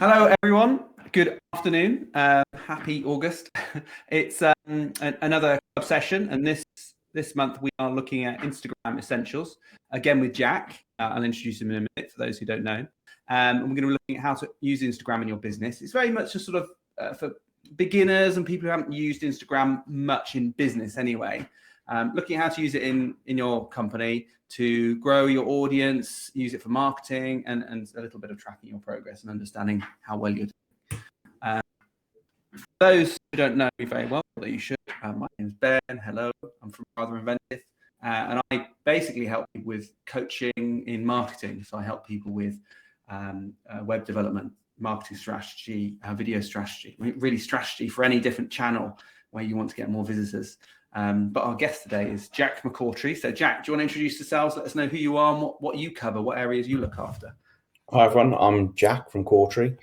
Hello, everyone. Good afternoon. Happy August. It's another club session, and this month we are looking at Instagram essentials again with Jack. I'll introduce him in a minute for those who don't know. And we're going to be looking at how to use Instagram in your business. It's very much just sort of for beginners and people who haven't used Instagram much in business anyway. Looking at how to use it in your company to grow your audience, use it for marketing, and a little bit of tracking your progress and understanding how well you're doing. For those who don't know me very well, that you should, my name is Ben. Hello, I'm from Rather Inventive, and I basically help people with coaching in marketing. So I help people with web development, marketing strategy, video strategy, really strategy for any different channel where you want to get more visitors. But our guest today is Jack McCautry. So Jack, do you want to introduce yourselves? Let us know who you are and what you cover, what areas you look after. Hi everyone, I'm Jack from Cautry.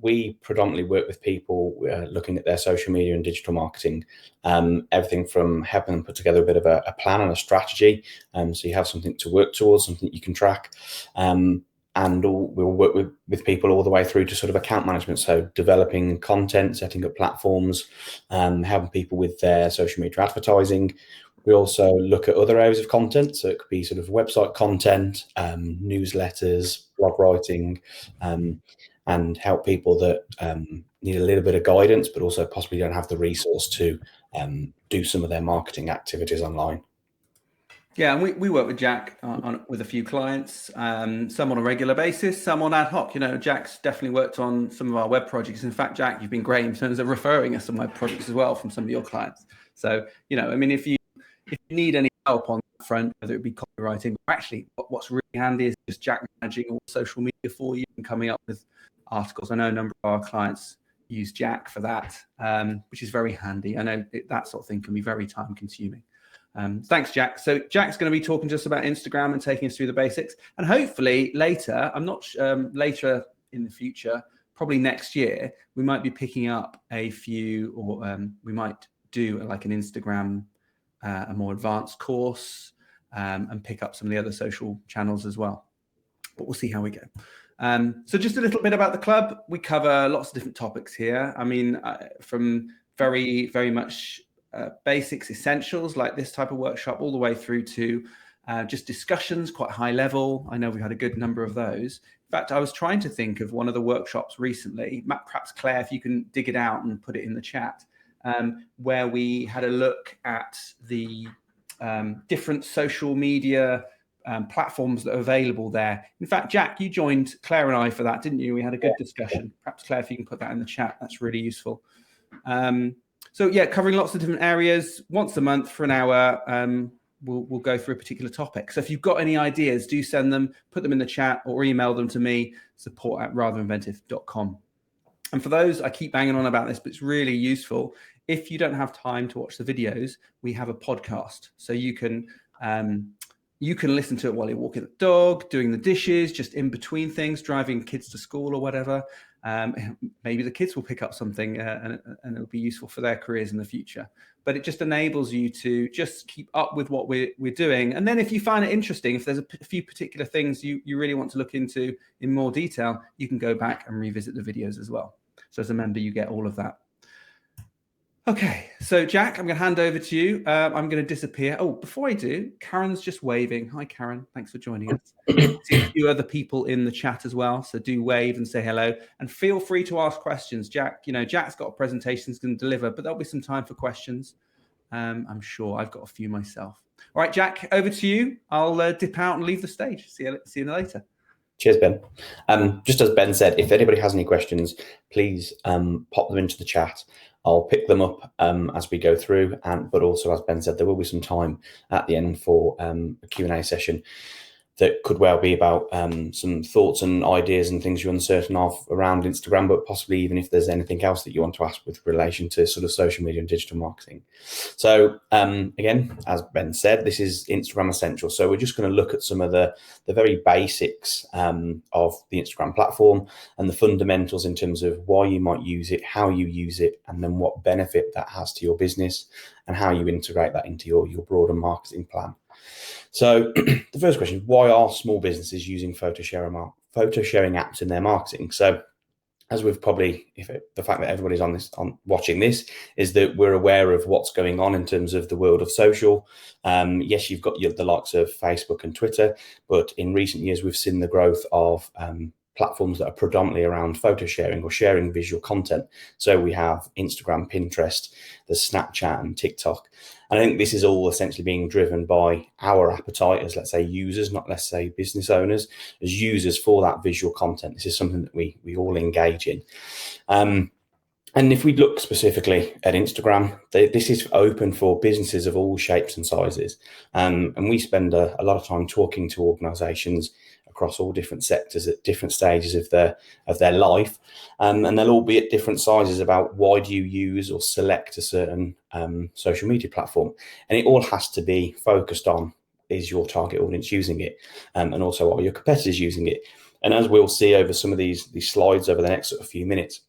We predominantly work with people looking at their social media and digital marketing, everything from helping them put together a bit of a plan and a strategy, so you have something to work towards, something you can track, and we'll work with people all the way through to sort of account management, so developing content, setting up platforms, helping people with their social media advertising. We also look at other areas of content, so it could be sort of website content, newsletters, blog writing, and help people that need a little bit of guidance, but also possibly don't have the resource to do some of their marketing activities online. Yeah, and we work with Jack with a few clients, some on a regular basis, some on ad hoc. You know, Jack's definitely worked on some of our web projects. In fact, Jack, you've been great in terms of referring us some web projects as well from some of your clients. So, you know, I mean, if you need any help on that front, whether it be copywriting, or actually what's really handy is just Jack managing all social media for you and coming up with articles. I know a number of our clients use Jack for that, which is very handy. I know that sort of thing can be very time consuming. Thanks, Jack. So Jack's going to be talking to us about Instagram and taking us through the basics. And hopefully later, later in the future, probably next year, we might be picking up a few, or we might do like an Instagram, a more advanced course, and pick up some of the other social channels as well. But we'll see how we go. So just a little bit about the club. We cover lots of different topics here. I mean, from very, very much basics, essentials, like this type of workshop, all the way through to just discussions, quite high level. I know we've had a good number of those. In fact, I was trying to think of one of the workshops recently. Perhaps Claire, if you can dig it out and put it in the chat, where we had a look at the different social media platforms that are available there. In fact, Jack, you joined Claire and I for that, didn't you? We had a good discussion. Perhaps Claire, if you can put that in the chat, that's really useful. So yeah, covering lots of different areas once a month for an hour. We'll go through a particular topic. So if you've got any ideas, do send them, put them in the chat, or email them to me, support@ratherinventive.com. And for those, I keep banging on about this, but it's really useful. If you don't have time to watch the videos, we have a podcast. So you can listen to it while you're walking the dog, doing the dishes, just in between things, driving kids to school or whatever. Maybe the kids will pick up something and it'll be useful for their careers in the future. But it just enables you to just keep up with what we're doing. And then if you find it interesting, if there's a few particular things you really want to look into in more detail, you can go back and revisit the videos as well. So as a member, you get all of that. Okay, so Jack, I'm going to hand over to you. I'm going to disappear. Oh, before I do, Karen's just waving. Hi, Karen. Thanks for joining us. I see a few other people in the chat as well, so do wave and say hello. And feel free to ask questions. Jack, you know, Jack's got a presentation he's going to deliver, but there'll be some time for questions. I'm sure I've got a few myself. All right, Jack, over to you. I'll dip out and leave the stage. See you later. Cheers, Ben. Just as Ben said, if anybody has any questions, please pop them into the chat. I'll pick them up as we go through, but also, as Ben said, there will be some time at the end for a Q&A session that could well be about some thoughts and ideas and things you're uncertain of around Instagram, but possibly even if there's anything else that you want to ask with relation to sort of social media and digital marketing. So again, as Ben said, this is Instagram Essentials. So we're just going to look at some of the very basics of the Instagram platform and the fundamentals in terms of why you might use it, how you use it, and then what benefit that has to your business and how you integrate that into your broader marketing plan. So the first question, why are small businesses using photo sharing apps in their marketing? So as we've probably, the fact that everybody's watching this, is that we're aware of what's going on in terms of the world of social. Yes, you've got the likes of Facebook and Twitter, but in recent years we've seen the growth of platforms that are predominantly around photo sharing or sharing visual content. So we have Instagram, Pinterest, there's Snapchat and TikTok. And I think this is all essentially being driven by our appetite as, let's say, users, not let's say business owners, as users for that visual content. This is something that we all engage in. And if we look specifically at Instagram, this is open for businesses of all shapes and sizes. And we spend a lot of time talking to organizations across all different sectors at different stages of their life. And they'll all be at different sizes about why do you use or select a certain social media platform. And it all has to be focused on, is your target audience using it? And also, are your competitors using it? And as we'll see over some of these slides over the next sort of few minutes,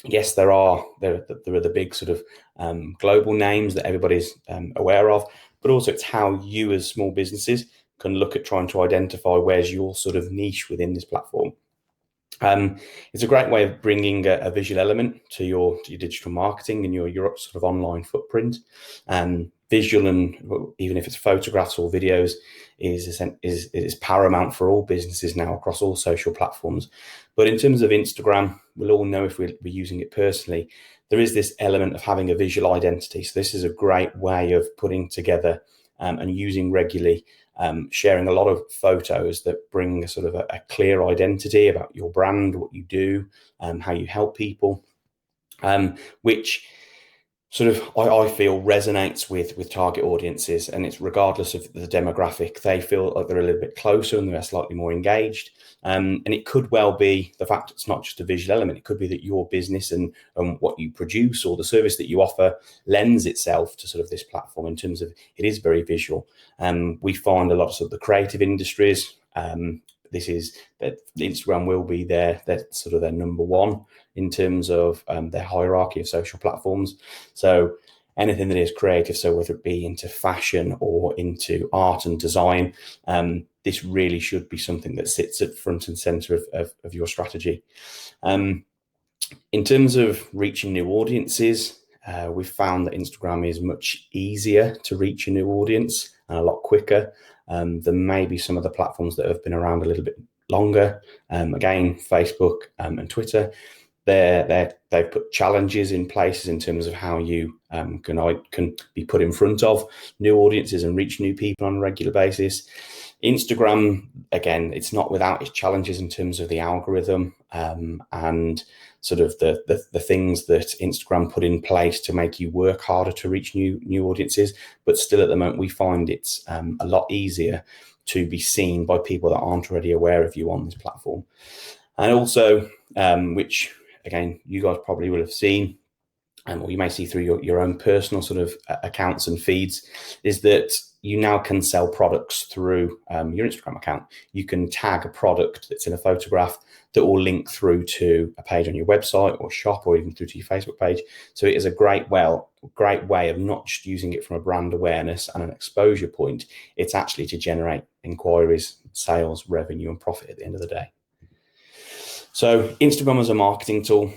yes, there are the big sort of global names that everybody's aware of, but also it's how you as small businesses can look at trying to identify where's your sort of niche within this platform. It's a great way of bringing a visual element to your digital marketing and your sort of online footprint. Visual, and even if it's photographs or videos, is paramount for all businesses now across all social platforms. But in terms of Instagram, we'll all know if we're using it personally, there is this element of having a visual identity. So this is a great way of putting together and using regularly, sharing a lot of photos that bring a sort of a clear identity about your brand, what you do, how you help people, which sort of I feel resonates with target audiences, and it's regardless of the demographic. They feel like they're a little bit closer and they're slightly more engaged. And it could well be the fact it's not just a visual element. It could be that your business and what you produce or the service that you offer lends itself to sort of this platform in terms of it is very visual. We find a lot of sort of the creative industries. This is that Instagram will be their sort of their number one in terms of their hierarchy of social platforms. So anything that is creative, so whether it be into fashion or into art and design, this really should be something that sits at front and center of your strategy. In terms of reaching new audiences, we've found that Instagram is much easier to reach a new audience and a lot quicker than maybe some of the platforms that have been around a little bit longer. Again, Facebook and Twitter, they've put challenges in places in terms of how you can be put in front of new audiences and reach new people on a regular basis. Instagram, again, it's not without its challenges in terms of the algorithm and sort of the things that Instagram put in place to make you work harder to reach new audiences. But still, at the moment, we find it's a lot easier to be seen by people that aren't already aware of you on this platform. And also, which again, you guys probably will have seen, or you may see through your own personal sort of accounts and feeds, is that you now can sell products through your Instagram account. You can tag a product that's in a photograph that will link through to a page on your website or shop, or even through to your Facebook page. So it is a great way of not just using it from a brand awareness and an exposure point. It's actually to generate inquiries, sales, revenue, and profit at the end of the day. So Instagram as a marketing tool,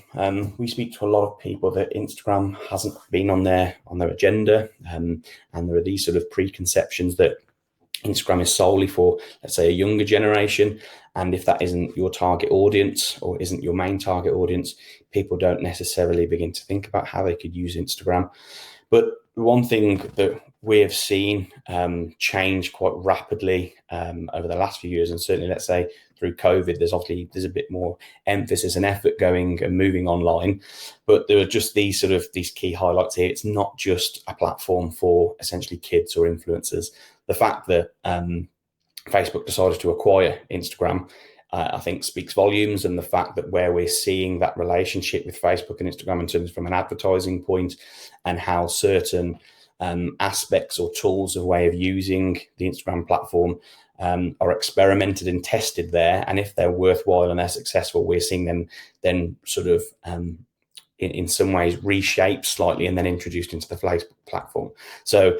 we speak to a lot of people that Instagram hasn't been on their agenda, and there are these sort of preconceptions that Instagram is solely for, let's say, a younger generation, and if that isn't your target audience or isn't your main target audience, people don't necessarily begin to think about how they could use Instagram. But one thing that we have seen change quite rapidly over the last few years, and certainly, let's say, through COVID, there's a bit more emphasis and effort going and moving online. But there are just these key highlights here. It's not just a platform for essentially kids or influencers. The fact that Facebook decided to acquire Instagram, I think speaks volumes, and the fact that where we're seeing that relationship with Facebook and Instagram in terms from an advertising point, and how certain aspects or tools of way of using the Instagram platform are experimented and tested there, and if they're worthwhile and they're successful, we're seeing them then sort of in some ways reshaped slightly and then introduced into the Facebook platform. So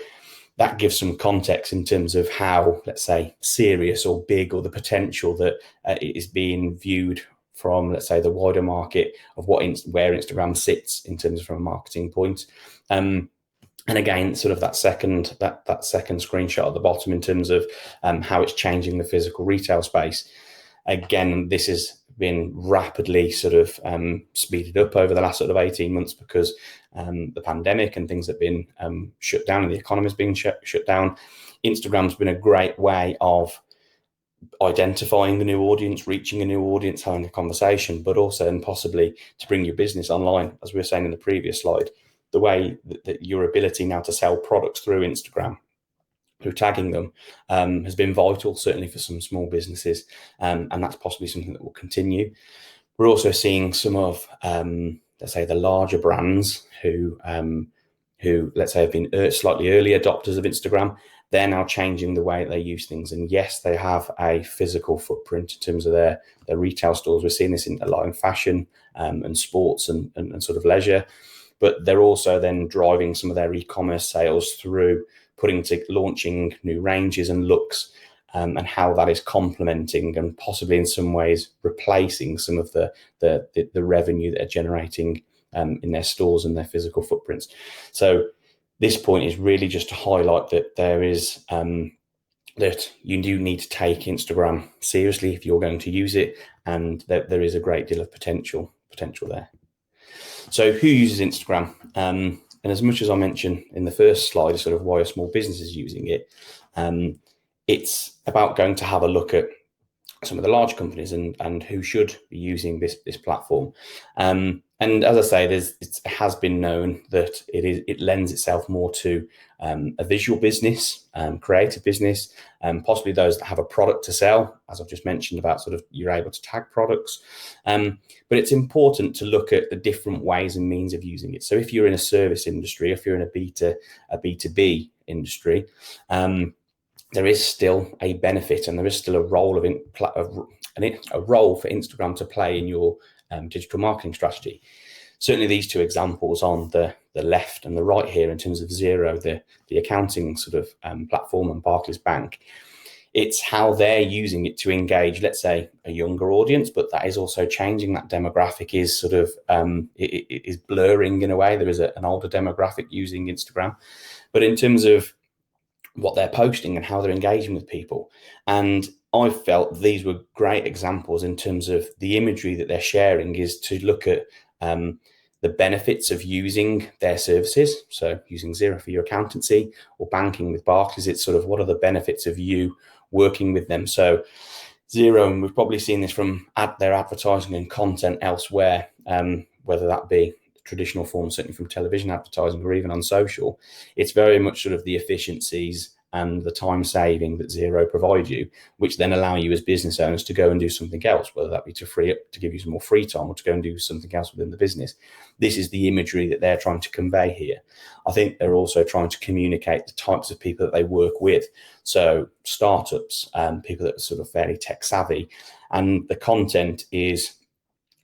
that gives some context in terms of how, let's say, serious or big, or the potential that it is being viewed from, let's say, the wider market of where Instagram sits in terms of from a marketing point. And again, sort of that second screenshot at the bottom in terms of how it's changing the physical retail space. Again, this has been rapidly sort of speeded up over the last sort of 18 months because the pandemic and things have been shut down and the economy has been shut down. Instagram's been a great way of identifying the new audience, reaching a new audience, having a conversation, but also and possibly to bring your business online, as we were saying in the previous slide. The way that your ability now to sell products through Instagram, through tagging them, has been vital, certainly for some small businesses, and that's possibly something that will continue. We're also seeing some of, let's say, the larger brands who let's say have been slightly early adopters of Instagram. They're now changing the way they use things, and yes, they have a physical footprint in terms of their retail stores. We're seeing this in a lot in fashion and sports and sort of leisure. But they're also then driving some of their e-commerce sales through launching new ranges and looks, and how that is complementing and possibly in some ways replacing some of the revenue that they're generating in their stores and their physical footprints. So this point is really just to highlight that there is that you do need to take Instagram seriously if you're going to use it, and that there is a great deal of potential there. So who uses Instagram? And as much as I mentioned in the first slide, sort of why a small business is using it, it's about going to have a look at some of the large companies and who should be using this platform. And as I say, it has been known that it lends itself more to a visual business, creative business, possibly those that have a product to sell, as I've just mentioned about sort of you're able to tag products. But it's important to look at the different ways and means of using it. So if you're in a service industry, if you're in a B2B industry, there is still a benefit and there is still a role a role for Instagram to play in your digital marketing strategy. Certainly these two examples on the left and the right here in terms of Xero, the accounting sort of platform, and Barclays Bank, it's how they're using it to engage, let's say, a younger audience, but that is also changing. That demographic is sort of, it is blurring in a way. There is an older demographic using Instagram, but in terms of what they're posting and how they're engaging with people. And I felt these were great examples in terms of the imagery that they're sharing is to look at the benefits of using their services. So using Xero for your accountancy or banking with Barclays, it's sort of what are the benefits of you working with them. So Xero, and we've probably seen this from their advertising and content elsewhere, whether that be traditional forms, certainly from television advertising or even on social, it's very much sort of the efficiencies and the time saving that Xero provides you, which then allow you as business owners to go and do something else, whether that be to free up, to give you some more free time, or to go and do something else within the business. This is the imagery that they're trying to convey here. I think they're also trying to communicate the types of people that they work with. So startups, people that are sort of fairly tech savvy, and the content is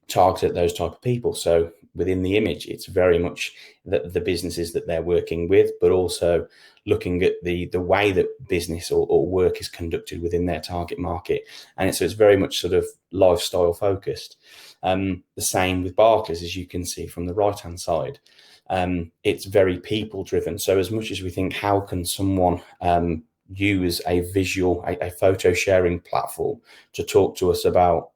targeted at those type of people. So within the image, it's very much the businesses that they're working with, but also looking at the way that business or work is conducted within their target market. And so it's very much sort of lifestyle focused. The same with Barclays, as you can see from the right-hand side. It's very people driven. So as much as we think, how can someone use a visual, a photo sharing platform to talk to us about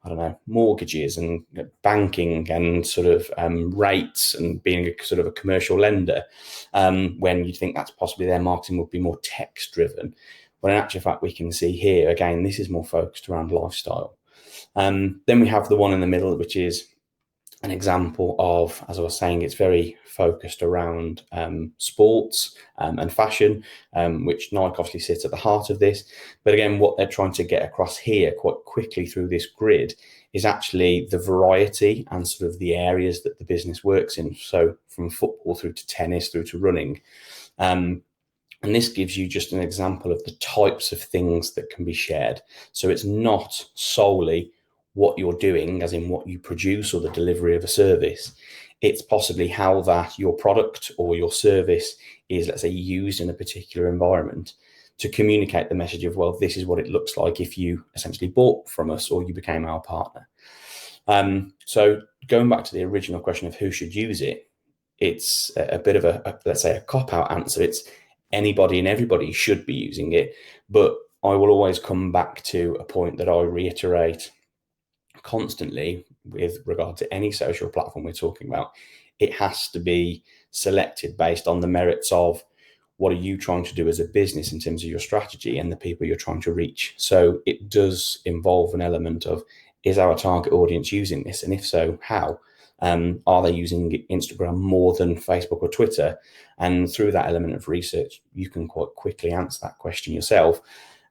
I don't know, mortgages and banking and sort of rates and being a sort of a commercial lender, when you think that's possibly their marketing would be more text driven. But in actual fact, we can see here, again, this is more focused around lifestyle. Then we have the one in the middle, which is an example of, as I was saying, it's very focused around sports and fashion, which Nike obviously sits at the heart of this. But again, what they're trying to get across here quite quickly through this grid is actually the variety and sort of the areas that the business works in. So from football through to tennis, through to running. And this gives you just an example of the types of things that can be shared. So it's not solely what you're doing, as in what you produce or the delivery of a service. It's possibly how that your product or your service is, let's say, used in a particular environment to communicate the message of, well, this is what it looks like if you essentially bought from us or you became our partner. So going back to the original question of who should use it, it's a bit of a let's say, a cop-out answer. It's anybody and everybody should be using it. But I will always come back to a point that I reiterate constantly with regard to any social platform we're talking about. It has to be selected based on the merits of what are you trying to do as a business in terms of your strategy and the people you're trying to reach. So it does involve an element of, is our target audience using this? And if so, how? Are they using Instagram more than Facebook or Twitter? And through that element of research, you can quite quickly answer that question yourself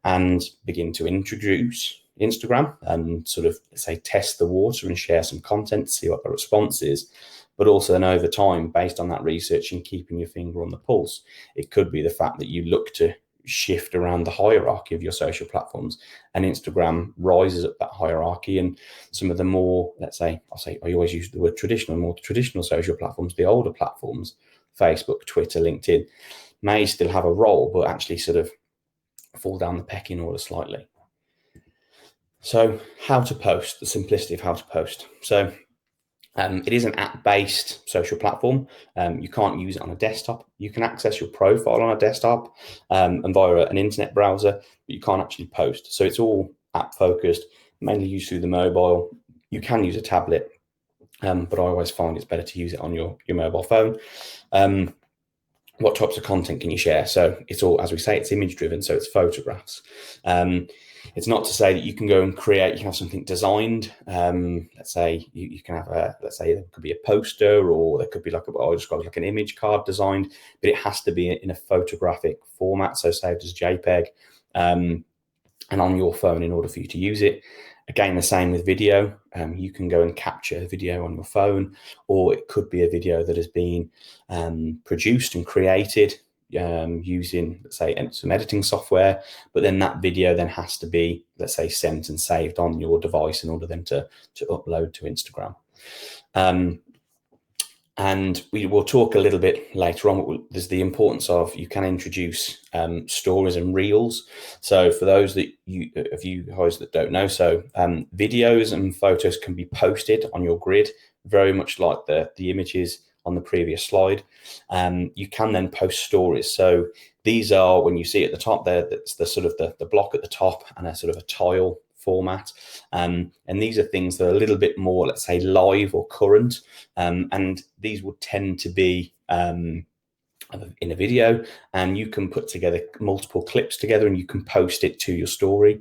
and begin to introduce Instagram and sort of, say, test the water and share some content to see what the response is. But also then over time, based on that research and keeping your finger on the pulse, it could be the fact that you look to shift around the hierarchy of your social platforms, and Instagram rises up that hierarchy, and some of the more, let's say, I always use the word traditional, more traditional social platforms, the older platforms, Facebook, Twitter, LinkedIn, may still have a role, but actually sort of fall down the pecking order slightly. So how to post, the simplicity of how to post. So it is an app-based social platform. You can't use it on a desktop. You can access your profile on a desktop and via an internet browser, but you can't actually post. So it's all app-focused, mainly used through the mobile. You can use a tablet, but I always find it's better to use it on your mobile phone. What types of content can you share? So it's all, as we say, it's image driven, so it's photographs. It's not to say that you can go and create, you can have something designed. Let's say you can have let's say there could be a poster, or there could be like I described like an image card designed, but it has to be in a photographic format, so saved as JPEG, and on your phone in order for you to use it. Again, the same with video. You can go and capture a video on your phone, or it could be a video that has been produced and created using, let's say, some editing software, but then that video then has to be, let's say, sent and saved on your device in order then to upload to Instagram. And we will talk a little bit later on. There's the importance of, you can introduce stories and reels. So for those of you guys that don't know, so videos and photos can be posted on your grid, very much like the images on the previous slide. You can then post stories. So these are, when you see at the top there, that's the sort of the block at the top and a sort of a tile format. And these are things that are a little bit more, let's say, live or current. And these will tend to be in a video, and you can put together multiple clips together and you can post it to your story.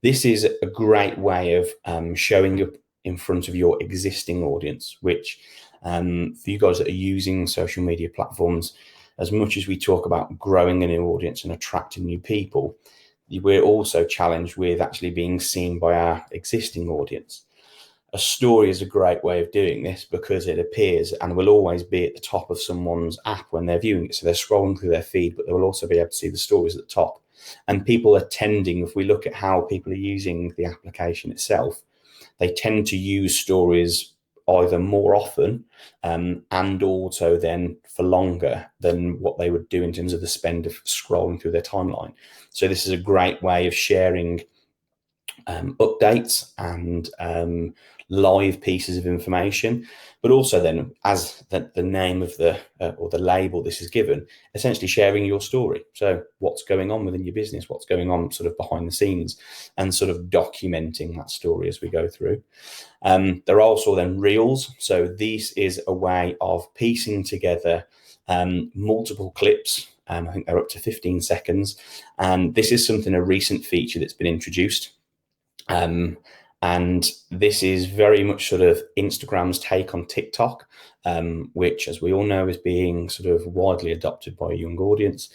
This is a great way of showing up in front of your existing audience, which for you guys that are using social media platforms, as much as we talk about growing a new audience and attracting new people, we're also challenged with actually being seen by our existing audience. A story is a great way of doing this because it appears and will always be at the top of someone's app when they're viewing it. So they're scrolling through their feed, but they will also be able to see the stories at the top. And people are tending, if we look at how people are using the application itself, they tend to use stories either more often and also then for longer than what they would do in terms of the spend of scrolling through their timeline. So this is a great way of sharing updates and live pieces of information, but also then, as the name of the or the label this is given, essentially sharing your story. So what's going on within your business, what's going on sort of behind the scenes, and sort of documenting that story as we go through. There are also then reels. So this is a way of piecing together multiple clips. I think they're up to 15 seconds. And this is a recent feature that's been introduced. And this is very much sort of Instagram's take on TikTok, which, as we all know, is being sort of widely adopted by a young audience.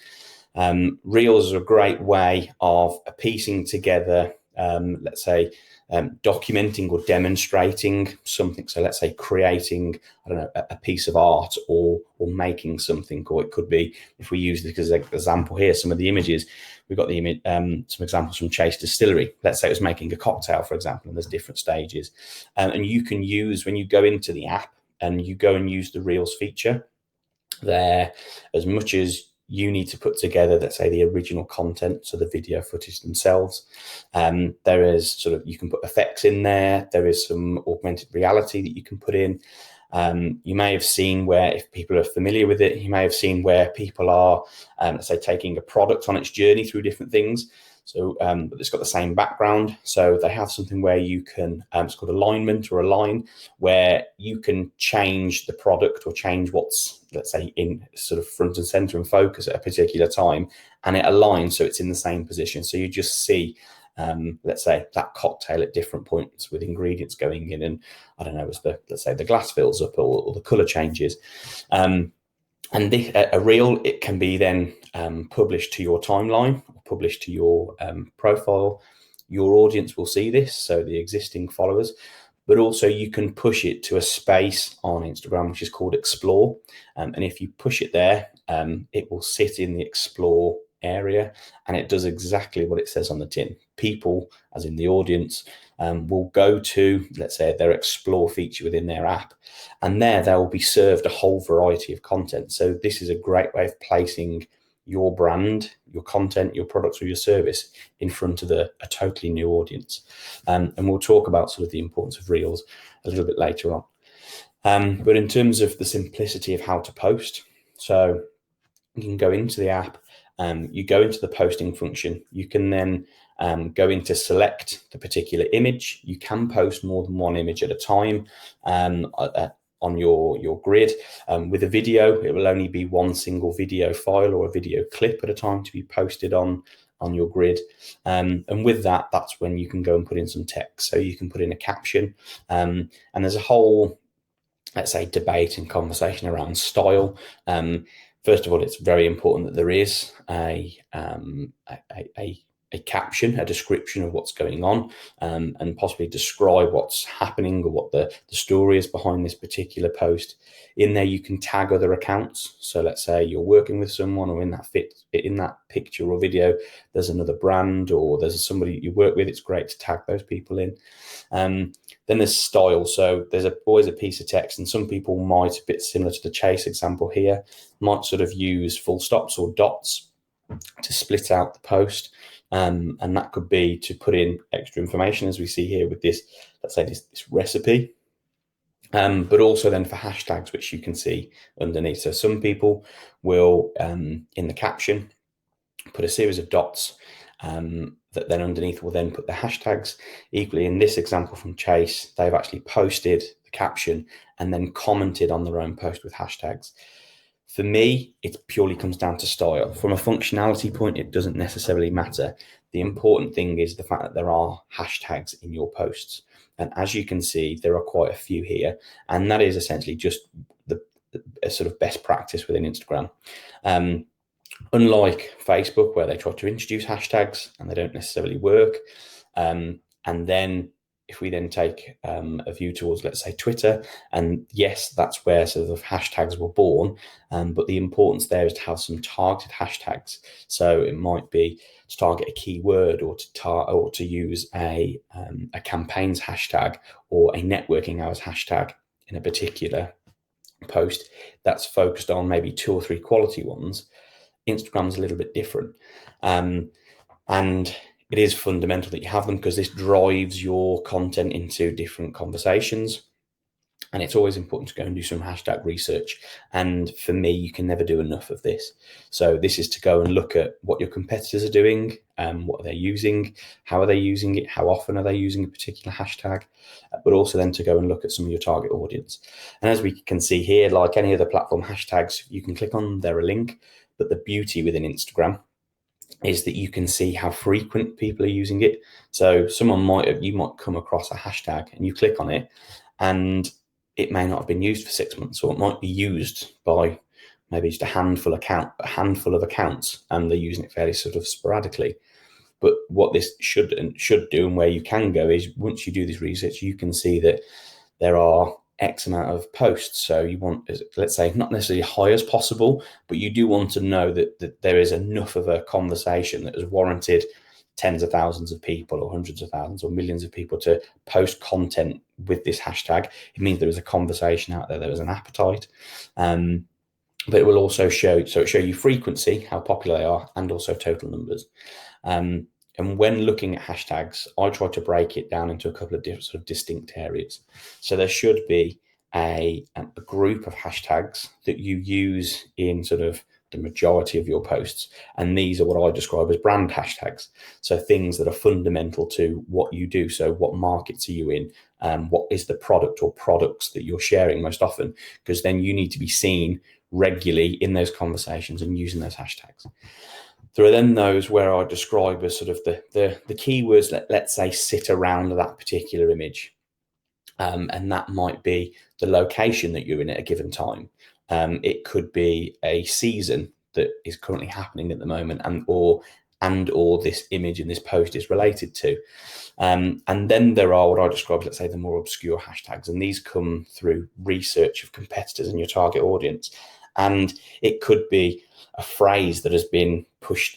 Reels are a great way of piecing together, let's say, documenting or demonstrating something. So let's say creating, I don't know, a piece of art or making something, or it could be, if we use this as an example here, some of the images, we've got the image, some examples from Chase Distillery. Let's say it was making a cocktail, for example, and there's different stages. And you can use, when you go into the app and you go and use the Reels feature there, as much as you need to put together, let's say, the original content, so the video footage themselves. There is sort of, you can put effects in there. There is some augmented reality that you can put in. You may have seen where, if people are familiar with it, you may have seen where people are, let's say, taking a product on its journey through different things. So, but it's got the same background. So they have something where you can, it's called alignment or align, where you can change the product or change what's, let's say, in sort of front and center and focus at a particular time, and it aligns so it's in the same position. So you just see, let's say, that cocktail at different points with ingredients going in, and I don't know, as the, let's say, the glass fills up or the color changes. And a reel, it can be then published to your timeline, published to your profile. Your audience will see this, so the existing followers, but also you can push it to a space on Instagram, which is called Explore. And if you push it there, it will sit in the Explore area, and it does exactly what it says on the tin. People, as in the audience, will go to, let's say, their Explore feature within their app, and there they will be served a whole variety of content. So this is a great way of placing your brand, your content, your products, or your service in front of a totally new audience. And we'll talk about sort of the importance of Reels a little bit later on. But in terms of the simplicity of how to post, so you can go into the app, you go into the posting function, you can then go into select the particular image. You can post more than one image at a time on your grid. With a video, it will only be one single video file or a video clip at a time to be posted on your grid. And with that, that's when you can go and put in some text. So you can put in a caption, and there's a whole, let's say, debate and conversation around style. First of all, it's very important that there is a caption, a description of what's going on, and possibly describe what's happening or what the story is behind this particular post. In there, you can tag other accounts. So let's say you're working with someone, or in that picture or video, there's another brand or there's somebody you work with. It's great to tag those people in. Then there's style. So there's always a piece of text, and some people might, a bit similar to the Chase example here, might sort of use full stops or dots to split out the post. And that could be to put in extra information, as we see here with this, let's say this recipe, but also then for hashtags, which you can see underneath. So some people will, in the caption, put a series of dots that then underneath will then put the hashtags. Equally, in this example from Chase, they've actually posted the caption and then commented on their own post with hashtags. For me, it purely comes down to style. From a functionality point, it doesn't necessarily matter. The important thing is the fact that there are hashtags in your posts. And as you can see, there are quite a few here. And that is essentially just a sort of best practice within Instagram. Unlike Facebook, where they try to introduce hashtags and they don't necessarily work. And then if we then take a view towards, let's say, Twitter, and yes, that's where sort of hashtags were born, but the importance there is to have some targeted hashtags. So it might be to target a keyword, or to use a campaigns hashtag or a networking hours hashtag in a particular post that's focused on maybe 2 or 3 quality ones. Instagram's a little bit different. And it is fundamental that you have them, because this drives your content into different conversations. And it's always important to go and do some hashtag research. And for me, you can never do enough of this. So this is to go and look at what your competitors are doing, what are they using, how are they using it, how often are they using a particular hashtag, but also then to go and look at some of your target audience. And as we can see here, like any other platform, hashtags, you can click on there, a link. But the beauty within Instagram is that you can see how frequent people are using it. So you might come across a hashtag and you click on it, and it may not have been used for 6 months, or it might be used by maybe just a handful of accounts, and they're using it fairly sort of sporadically. But what this should do, and where you can go, is once you do this research, you can see that there are X amount of posts. So you want, let's say, not necessarily high as possible, but you do want to know that there is enough of a conversation that has warranted tens of thousands of people, or hundreds of thousands, or millions of people to post content with this hashtag. It means there is a conversation out there, there is an appetite. but it will also show you frequency, how popular they are, and also total numbers. And when looking at hashtags, I try to break it down into a couple of different sort of distinct areas. So there should be a group of hashtags that you use in sort of the majority of your posts. And these are what I describe as brand hashtags. So things that are fundamental to what you do. So what markets are you in? What is the product or products that you're sharing most often? Because then you need to be seen regularly in those conversations and using those hashtags. There are then those where I describe as sort of the keywords that, let's say, sit around that particular image. And that might be the location that you're in at a given time. It could be a season that is currently happening at the moment, and or this image in this post is related to. And then there are what I describe, let's say, the more obscure hashtags, and these come through research of competitors and your target audience. And it could be a phrase that has been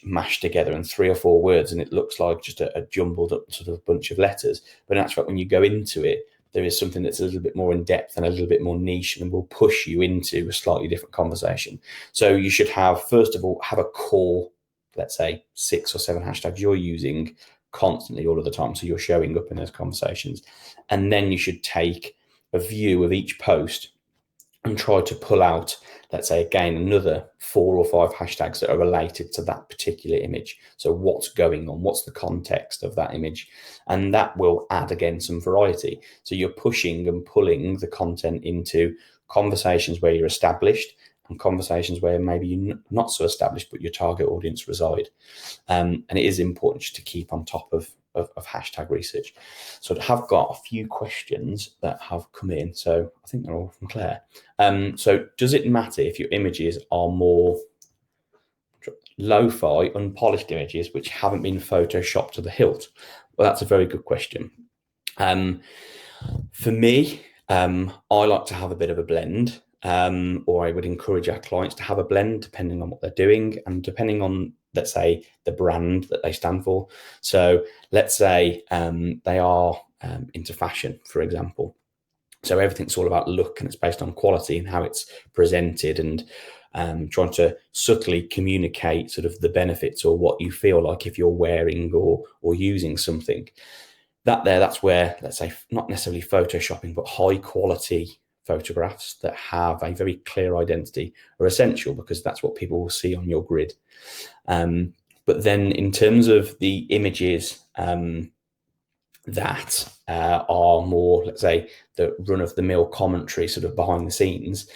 mashed together in 3 or 4 words, and it looks like just a jumbled up sort of bunch of letters. But in actual fact, when you go into it, there is something that's a little bit more in depth and a little bit more niche, and will push you into a slightly different conversation. So you should have, first of all, have a core, let's say 6 or 7 hashtags you're using constantly all of the time, so you're showing up in those conversations. And then you should take a view of each post and try to pull out, let's say, again, another 4 or 5 hashtags that are related to that particular image. So what's going on? What's the context of that image? And that will add, again, some variety. So you're pushing and pulling the content into conversations where you're established and conversations where maybe you're not so established, but your target audience reside. And it is important just to keep on top of hashtag research. So I have got a few questions that have come in. So I think they're all from Claire. So does it matter if your images are more lo-fi, unpolished images which haven't been photoshopped to the hilt? Well, that's a very good question. For me, I like to have a bit of a blend, or I would encourage our clients to have a blend depending on what they're doing and depending on, let's say, the brand that they stand for. So let's say they are into fashion, for example. So everything's all about look, and it's based on quality and how it's presented, and trying to subtly communicate sort of the benefits or what you feel like if you're wearing or using something. That's where, let's say, not necessarily photoshopping, but high quality photographs that have a very clear identity are essential, because that's what people will see on your grid. But then in terms of the images that are more, let's say, the run-of-the-mill commentary sort of behind the scenes,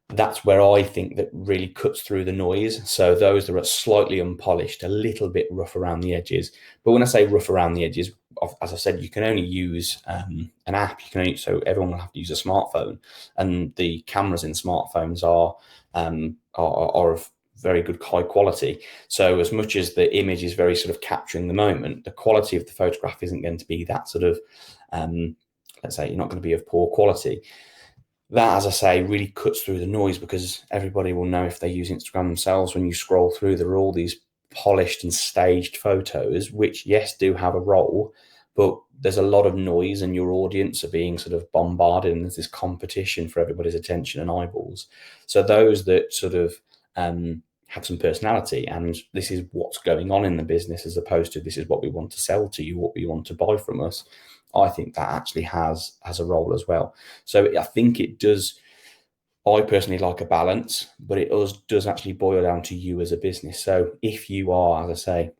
that's where I think that really cuts through the noise. So those that are slightly unpolished, a little bit rough around the edges. But when I say rough around the edges, as I said, you can only use an app. So everyone will have to use a smartphone, and the cameras in smartphones are of very good high quality. So as much as the image is very sort of capturing the moment, the quality of the photograph isn't going to be that sort of, let's say, you're not going to be of poor quality. That, as I say, really cuts through the noise, because everybody will know if they use Instagram themselves, when you scroll through, there are all these polished and staged photos, which, yes, do have a role, but there's a lot of noise, and your audience are being sort of bombarded, and there's this competition for everybody's attention and eyeballs. So those that sort of have some personality, and this is what's going on in the business, as opposed to this is what we want to sell to you, what we want to buy from us, I think that actually has a role as well. So I think it does. I personally like a balance, but it does actually boil down to you as a business. So if you are, as I say,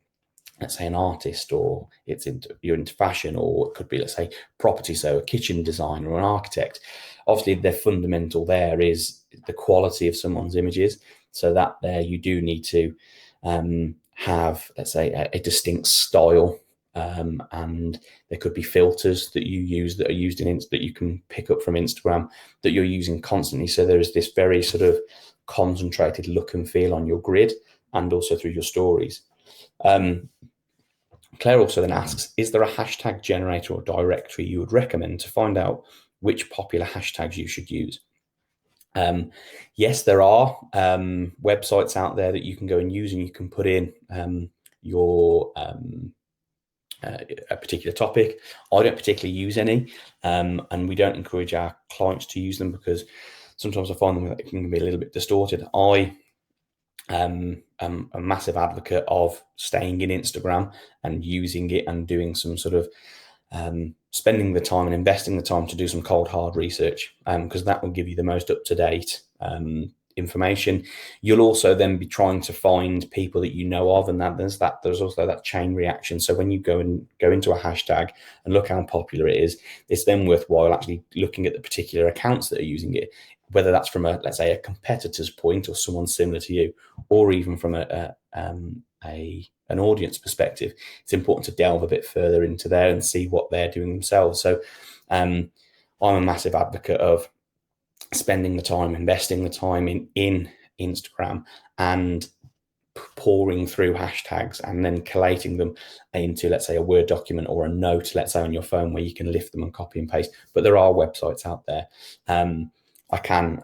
let's say an artist, or you're into fashion, or it could be, let's say, property, so a kitchen designer or an architect, obviously the fundamental there is the quality of someone's images. So that there you do need to have, let's say, a distinct style. And there could be filters that you use that are used in that you can pick up from Instagram that you're using constantly. So there is this very sort of concentrated look and feel on your grid, and also through your stories. Claire also then asks, is there a hashtag generator or directory you would recommend to find out which popular hashtags you should use? Yes, there are websites out there that you can go and use, and you can put in your a particular topic. I don't particularly use any, and we don't encourage our clients to use them, because sometimes I find them it can be a little bit distorted. I am a massive advocate of staying in Instagram and using it and doing some sort of spending the time and investing the time to do some cold hard research, because that will give you the most up-to-date information. You'll also then be trying to find people that you know of, and there's also that chain reaction. So when you go into a hashtag and look how popular it is, it's then worthwhile actually looking at the particular accounts that are using it, whether that's from let's say a competitor's point or someone similar to you, or even from an audience perspective. It's important to delve a bit further into there and see what they're doing themselves. So I'm a massive advocate of spending the time, investing the time in Instagram and pouring through hashtags and then collating them into, let's say, a Word document or a note, let's say on your phone, where you can lift them and copy and paste. But there are websites out there. I can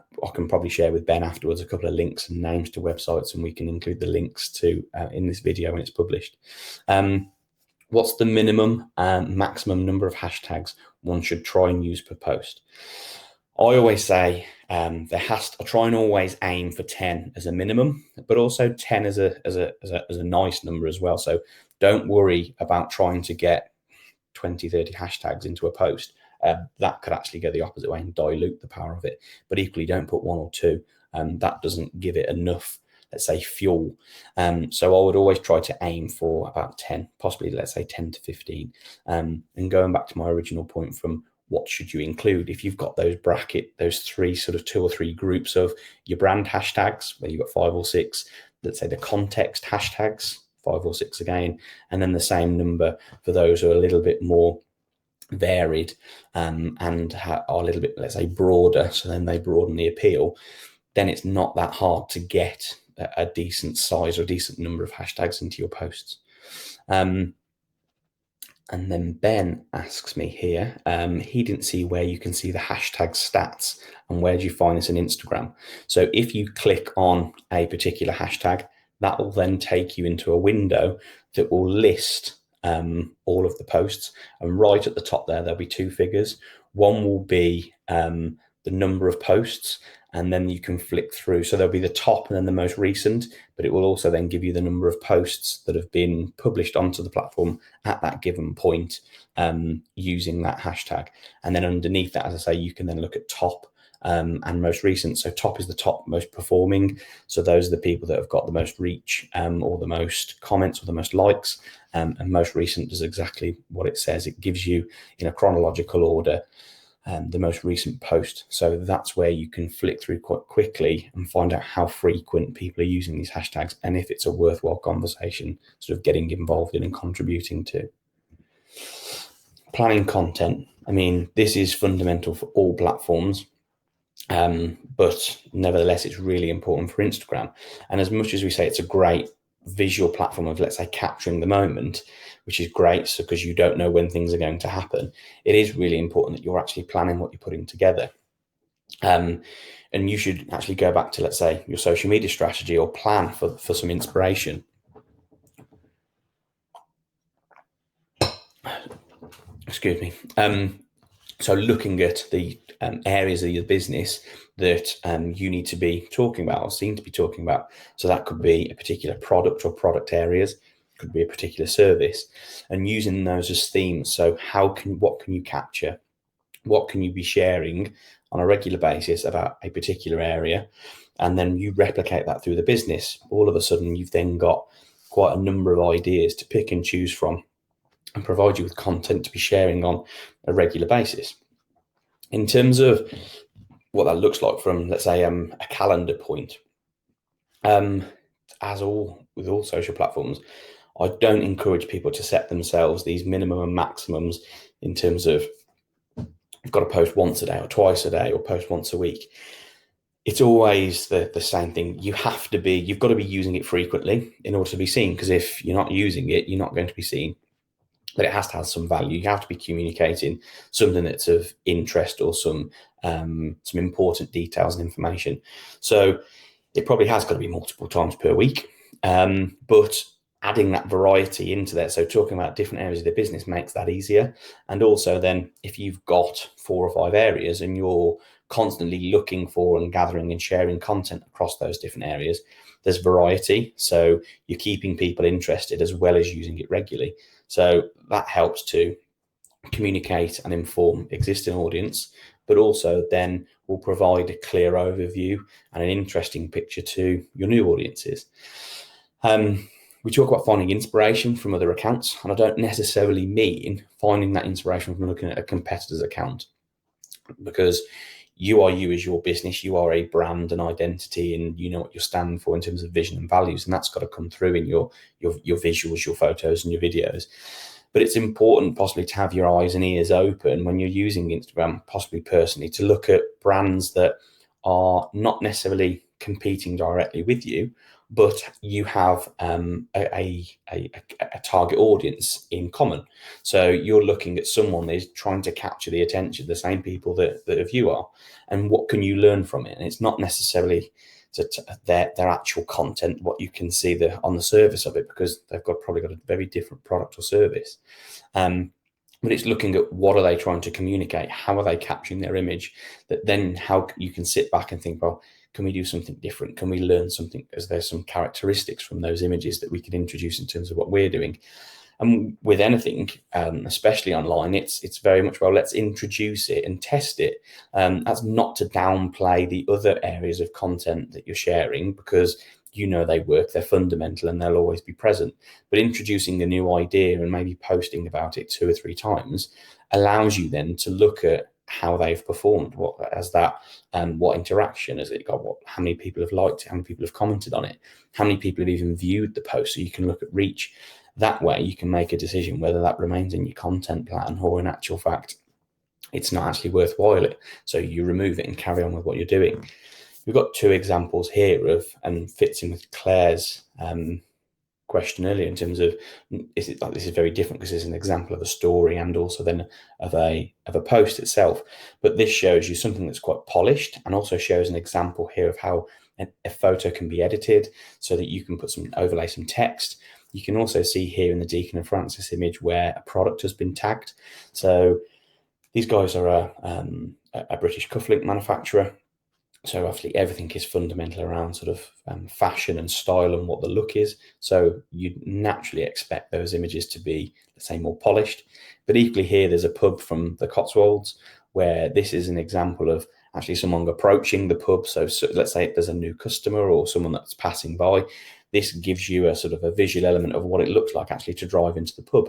probably share with Ben afterwards a couple of links and names to websites, and we can include the links to in this video when it's published. What's the minimum and maximum number of hashtags one should try and use per post? I always say I try and always aim for 10 as a minimum, but also 10 as a nice number as well. So don't worry about trying to get 20, 30 hashtags into a post. That could actually go the opposite way and dilute the power of it. But equally, don't put one or two. That doesn't give it enough, let's say, fuel. So I would always try to aim for about 10, possibly, let's say 10 to 15. And going back to my original point from what should you include, if you've got those three sort of 2 or 3 groups of your brand hashtags, where you've got 5 or 6, let's say the context hashtags, 5 or 6 again, and then the same number for those who are a little bit more varied and are a little bit, let's say, broader, so then they broaden the appeal, then it's not that hard to get a decent size or decent number of hashtags into your posts. And then Ben asks me here, he didn't see where you can see the hashtag stats, and where do you find this in Instagram? So if you click on a particular hashtag, that will then take you into a window that will list all of the posts. And right at the top there'll be 2 figures. One will be the number of posts, and then you can flick through. So there'll be the top and then the most recent, but it will also then give you the number of posts that have been published onto the platform at that given point using that hashtag. And then underneath that, as I say, you can then look at top and most recent. So top is the top most performing. So those are the people that have got the most reach or the most comments or the most likes. And most recent does exactly what it says. It gives you in a chronological order the most recent post. So that's where you can flick through quite quickly and find out how frequent people are using these hashtags and if it's a worthwhile conversation sort of getting involved in and contributing to. Planning content. I mean, this is fundamental for all platforms, but nevertheless, it's really important for Instagram. And as much as we say it's a great visual platform of, let's say, capturing the moment, which is great, so because you don't know when things are going to happen, it is really important that you're actually planning what you're putting together. And you should actually go back to, let's say, your social media strategy or plan for some inspiration. Excuse me. So looking at the areas of your business that you need to be talking about or seem to be talking about. So that could be a particular product or product areas, could be a particular service, and using those as themes. So what can you capture? What can you be sharing on a regular basis about a particular area? And then you replicate that through the business. All of a sudden, you've then got quite a number of ideas to pick and choose from and provide you with content to be sharing on a regular basis. In terms of what that looks like from, let's say, a calendar point, as with all social platforms, I don't encourage people to set themselves these minimum and maximums in terms of you've got to post once a day or twice a day or post once a week. It's always the same thing. You've got to be using it frequently in order to be seen, because if you're not using it, you're not going to be seen. But it has to have some value. You have to be communicating something that's of interest or some important details and information. So it probably has got to be multiple times per week. But adding that variety into that, so talking about different areas of the business makes that easier. And also then if you've got 4 or 5 areas and you're constantly looking for and gathering and sharing content across those different areas, there's variety. So you're keeping people interested as well as using it regularly. So that helps to communicate and inform existing audience, but also then will provide a clear overview and an interesting picture to your new audiences. We talk about finding inspiration from other accounts, and I don't necessarily mean finding that inspiration from looking at a competitor's account, because you are you as your business, you are a brand and identity, and you know what you stand for in terms of vision and values, and that's got to come through in your visuals, your photos and your videos. But it's important possibly to have your eyes and ears open when you're using Instagram, possibly personally, to look at brands that are not necessarily competing directly with you, but you have a target audience in common. So you're looking at someone that is trying to capture the attention of the same people that you are, and what can you learn from it? And it's not necessarily their actual content, what you can see on the surface of it, because they've probably got a very different product or service. But it's looking at what are they trying to communicate, how are they capturing their image, that then how you can sit back and think, well, can we do something different? Can we learn something? Is there some characteristics from those images that we can introduce in terms of what we're doing? And with anything, especially online, it's very much, well, let's introduce it and test it. That's not to downplay the other areas of content that you're sharing, because you know they work, they're fundamental, and they'll always be present. But introducing a new idea and maybe posting about it 2 or 3 times allows you then to look at how they've performed, what interaction has it got, how many people have liked it, how many people have commented on it, how many people have even viewed the post, so you can look at reach. That way you can make a decision whether that remains in your content plan, or in actual fact it's not actually worthwhile, so you remove it and carry on with what you're doing. We've got 2 examples here and fits in with Claire's question earlier in terms of, is it like, this is very different because it's an example of a story and also then of a post itself. But this shows you something that's quite polished, and also shows an example here of how a photo can be edited so that you can overlay some text. You can also see here in the Deacon and Francis image where a product has been tagged. So these guys are a British cufflink manufacturer. So roughly everything is fundamental around sort of fashion and style and what the look is. So you'd naturally expect those images to be, let's say, more polished. But equally here, there's a pub from the Cotswolds where this is an example of actually someone approaching the pub. So let's say there's a new customer or someone that's passing by. This gives you a sort of a visual element of what it looks like actually to drive into the pub.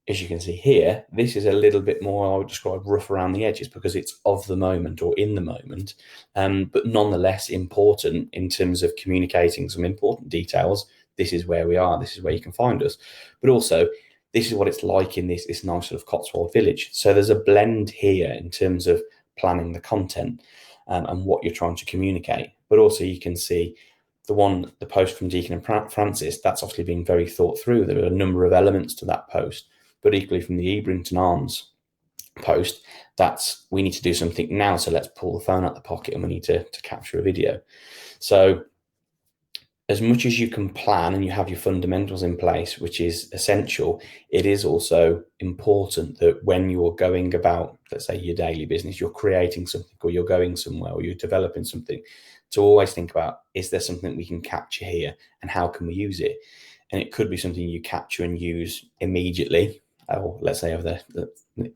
As you can see here, this is a little bit more, I would describe, rough around the edges, because it's of the moment or in the moment, but nonetheless important in terms of communicating some important details. This is where we are, this is where you can find us. But also, this is what it's like in this nice sort of Cotswold village. So there's a blend here in terms of planning the content and what you're trying to communicate. But also you can see the post from Deacon and Francis, that's obviously been very thought through. There are a number of elements to that post. But equally from the Ebrington Arms post, that's, we need to do something now, so let's pull the phone out the pocket and we need to capture a video. So as much as you can plan and you have your fundamentals in place, which is essential, it is also important that when you're going about, let's say, your daily business, you're creating something or you're going somewhere or you're developing something, to always think about, is there something we can capture here and how can we use it? And it could be something you capture and use immediately, or let's say over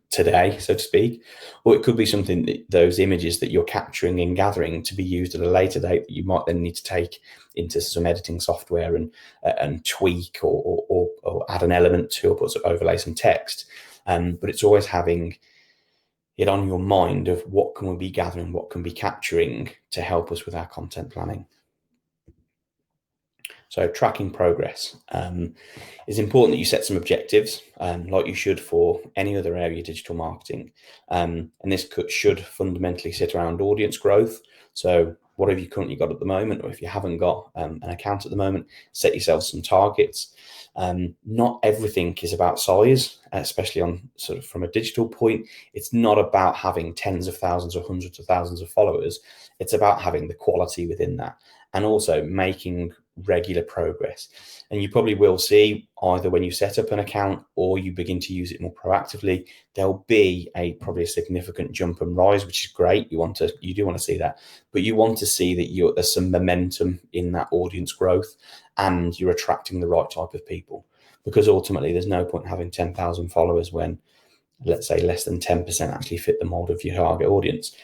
today, so to speak, or it could be something that those images that you're capturing and gathering to be used at a later date that you might then need to take into some editing software and tweak or add an element to, or overlay some text. But it's always having it on your mind of what can we be gathering, what can we be capturing to help us with our content planning. So tracking progress. It's important that you set some objectives, like you should for any other area of digital marketing. And this should fundamentally sit around audience growth. So what have you currently got at the moment? Or if you haven't got an account at the moment, set yourself some targets. Not everything is about size, especially on sort of from a digital point. It's not about having tens of thousands or hundreds of thousands of followers. It's about having the quality within that, and also making regular progress. And you probably will see, either when you set up an account or you begin to use it more proactively, there'll be probably a significant jump and rise, which is great. You do want to see that, but you want to see that there's some momentum in that audience growth and you're attracting the right type of people. Because ultimately there's no point having 10,000 followers when, let's say, less than 10% actually fit the mold of your target audience.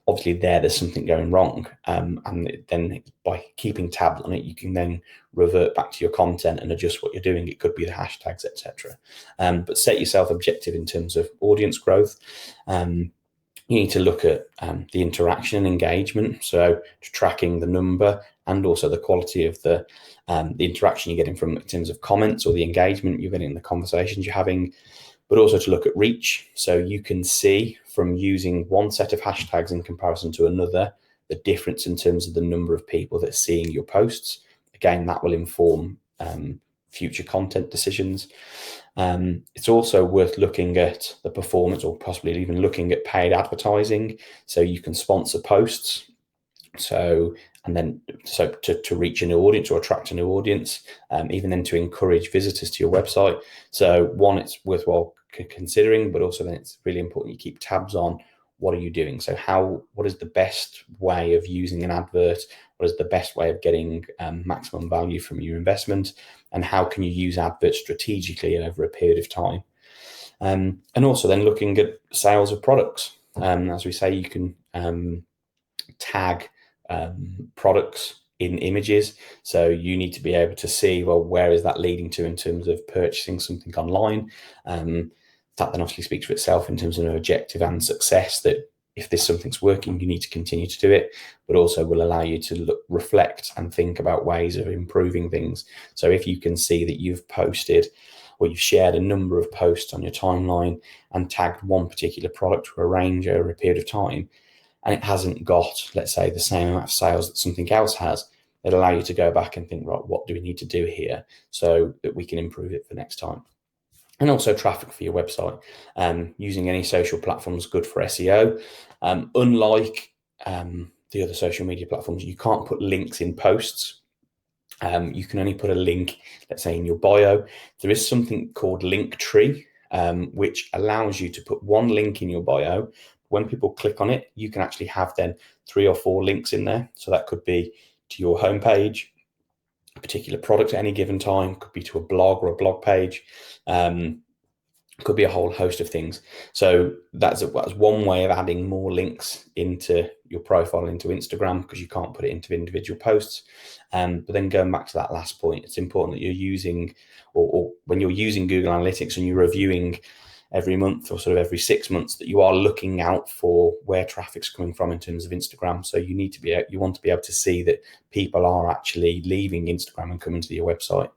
Obviously there's something going wrong. And then by keeping tabs on it, you can then revert back to your content and adjust what you're doing. It could be the hashtags, etc. But set yourself objective in terms of audience growth. You need to look at the interaction and engagement. So tracking the number and also the quality of the interaction you're getting in terms of comments or the engagement you're getting in the conversations you're having. But also to look at reach. So you can see from using one set of hashtags in comparison to another, the difference in terms of the number of people that are seeing your posts. Again, that will inform future content decisions. It's also worth looking at the performance, or possibly even looking at paid advertising. So you can sponsor posts. So to reach a new audience or attract a new audience, even then to encourage visitors to your website. So one, it's worthwhile considering, but also then it's really important you keep tabs on what are you doing. So what is the best way of using an advert? What is the best way of getting maximum value from your investment? And how can you use adverts strategically over a period of time? And also then looking at sales of products. As we say, you can tag products in images. So you need to be able to see, well, where is that leading to in terms of purchasing something online? That then obviously speaks for itself in terms of an objective and success, that if this something's working, you need to continue to do it, but also will allow you to reflect and think about ways of improving things. So if you can see that you've posted or you've shared a number of posts on your timeline and tagged one particular product or a range over a period of time, and it hasn't got, let's say, the same amount of sales that something else has, it'll allow you to go back and think, right, what do we need to do here so that we can improve it for next time? And also traffic for your website. Using any social platform is good for SEO. Unlike the other social media platforms, you can't put links in posts. You can only put a link, let's say, in your bio. There is something called Linktree, which allows you to put one link in your bio. When people click on it, you can actually have then 3 or 4 links in there. So that could be to your homepage, a particular product at any given time, could be to a blog or a blog page, could be a whole host of things. So that's one way of adding more links into your profile, into Instagram, because you can't put it into individual posts. But then going back to that last point, it's important that you're using, or when you're using Google Analytics and you're reviewing every month or sort of every 6 months, that you are looking out for where traffic's coming from in terms of Instagram. So you want to be able to see that people are actually leaving Instagram and coming to your website.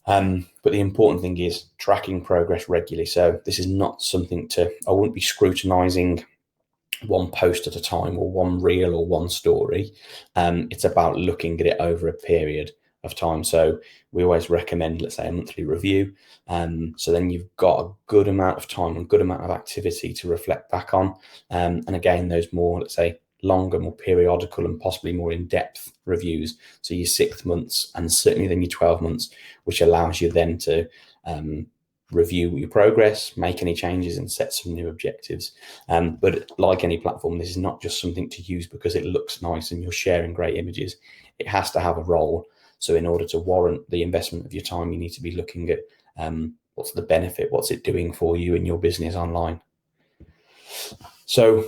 But the important thing is tracking progress regularly. So this is not something I wouldn't be scrutinizing one post at a time or one reel or one story. It's about looking at it over a period of time. So we always recommend, let's say, a monthly review. So then you've got a good amount of time and good amount of activity to reflect back on. And again, those more, let's say, longer, more periodical and possibly more in-depth reviews. So your 6 months and certainly then your 12 months, which allows you then to review your progress, make any changes and set some new objectives. But like any platform, this is not just something to use because it looks nice and you're sharing great images. It has to have a role. So in order to warrant the investment of your time, you need to be looking at what's the benefit, what's it doing for you and your business online. So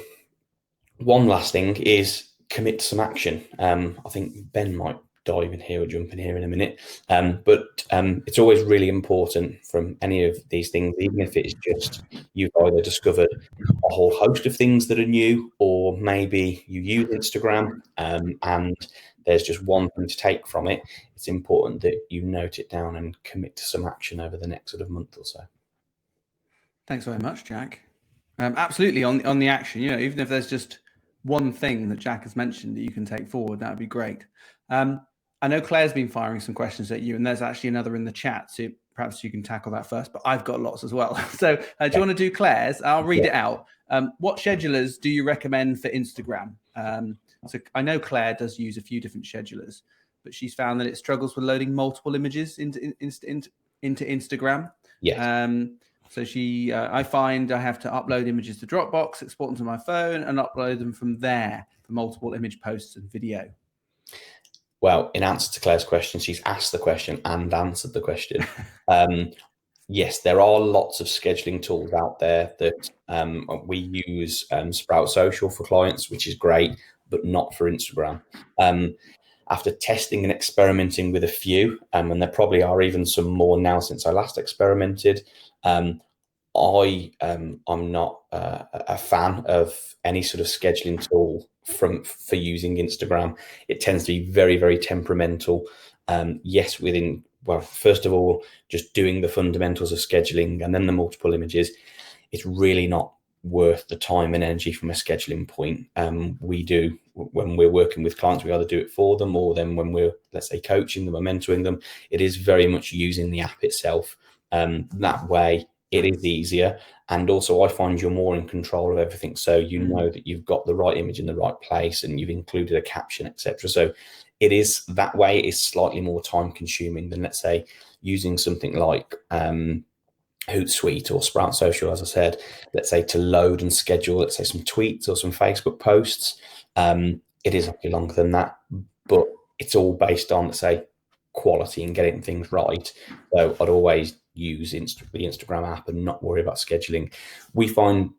one last thing is commit to some action. I think Ben might dive in here or jump in here in a minute. But it's always really important from any of these things, even if it's just you've either discovered a whole host of things that are new, or maybe you use Instagram and there's just one thing to take from it. It's important that you note it down and commit to some action over the next sort of month or so. Thanks very much, Jack. Absolutely, on the action, even if there's just one thing that Jack has mentioned that you can take forward, that would be great. I know Claire's been firing some questions at you, and there's actually another in the chat, so perhaps you can tackle that first, but I've got lots as well. So do you want to do Claire's? I'll read it out. What schedulers do you recommend for Instagram? So I know Claire does use a few different schedulers, but she's found that it struggles with loading multiple images into Instagram. Yeah. So I find I have to upload images to Dropbox, export them to my phone, and upload them from there for multiple image posts and video. Well, in answer to Claire's question, she's asked the question and answered the question. Yes, there are lots of scheduling tools out there that we use. Sprout Social for clients, which is great, but not for Instagram. After testing and experimenting with a few, and there probably are even some more now since I last experimented, I'm not a fan of any sort of scheduling tool for using Instagram. It tends to be very, very temperamental. Yes, well, first of all, just doing the fundamentals of scheduling and then the multiple images, it's really not worth the time and energy from a scheduling point. We do, when we're working with clients, we either do it for them, or then when we're, let's say, coaching them or mentoring them, it is very much using the app itself. That way it is easier. And also I find you're more in control of everything. So you know that you've got the right image in the right place and you've included a caption, etc. So it is that way. It is slightly more time consuming than, let's say, using something like Hootsuite or Sprout Social, as I said, let's say, to load and schedule, let's say, some tweets or some Facebook posts. It is actually longer than that, but it's all based on, let's say, quality and getting things right. So I'd always use the Instagram app and not worry about scheduling. We find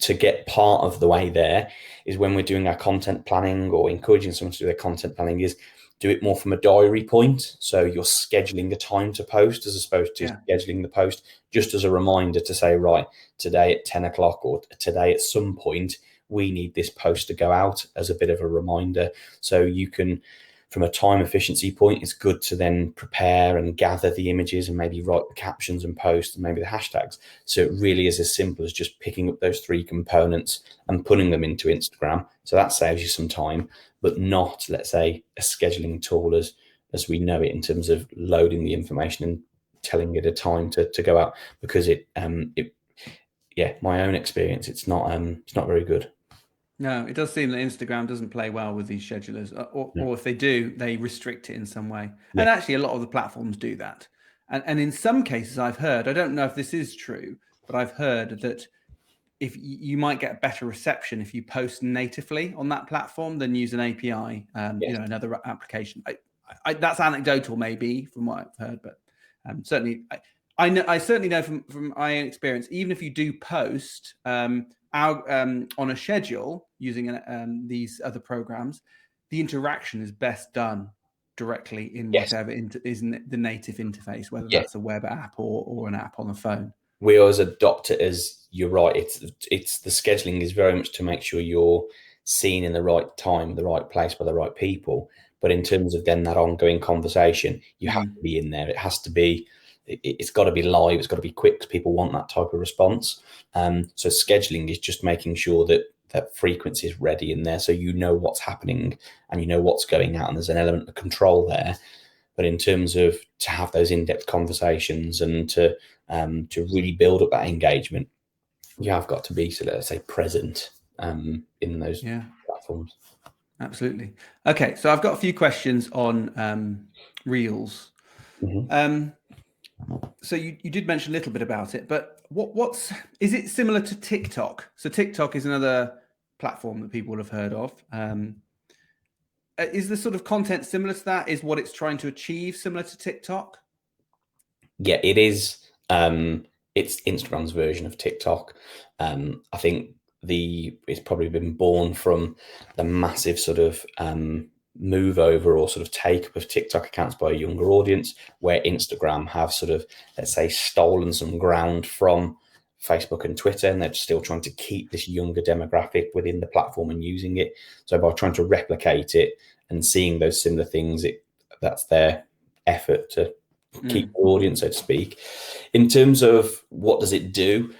to get part of the way there is when we're doing our content planning, or encouraging someone to do their content planning, is do it more from a diary point. So you're scheduling a time to post as opposed to scheduling the post just as a reminder to say, right, today at 10 o'clock or today at some point, we need this post to go out, as a bit of a reminder. So you can, from a time efficiency point, it's good to then prepare and gather the images and maybe write the captions and post and maybe the hashtags. So it really is as simple as just picking up those three components and putting them into Instagram. So that saves you some time, but not, let's say, a scheduling tool as we know it, in terms of loading the information and telling it a time to go out, because my own experience, it's not very good. No, it does seem that Instagram doesn't play well with these schedulers, or if they do, they restrict it in some way. Yeah. And actually, a lot of the platforms do that. And in some cases, I've heard, I don't know if this is true, but I've heard that if you might get better reception if you post natively on that platform than use an API, another application. That's anecdotal, maybe, from what I've heard, but certainly, I certainly know from my own experience, even if you do post on a schedule using these other programs, the interaction is best done directly in whatever is the native interface, whether that's a web app or an app on the phone. We always adopt it as, you're right, it's the scheduling is very much to make sure you're seen in the right time, the right place, by the right people. But in terms of then that ongoing conversation, you have to be in there. It has to be, it's got to be live, it's got to be quick, because people want that type of response. So scheduling is just making sure that that frequency is ready in there, so you know what's happening and you know what's going out, and there's an element of control there. But in terms of to have those in-depth conversations and to really build up that engagement, you have got to be, so let's say, present in those platforms. Absolutely. Okay, so I've got a few questions on Reels. So you did mention a little bit about it, but is it similar to TikTok? So TikTok is another platform that people will have heard of. Is the sort of content similar to that? Is what it's trying to achieve similar to TikTok? Yeah, it is. It's Instagram's version of TikTok. I think it's probably been born from the massive sort of move over or sort of take up of TikTok accounts by a younger audience, where Instagram have sort of, let's say, stolen some ground from Facebook and Twitter, and they're still trying to keep this younger demographic within the platform and using it. So by trying to replicate it and seeing those similar things, that's their effort to keep the audience, so to speak. In terms of what does it do,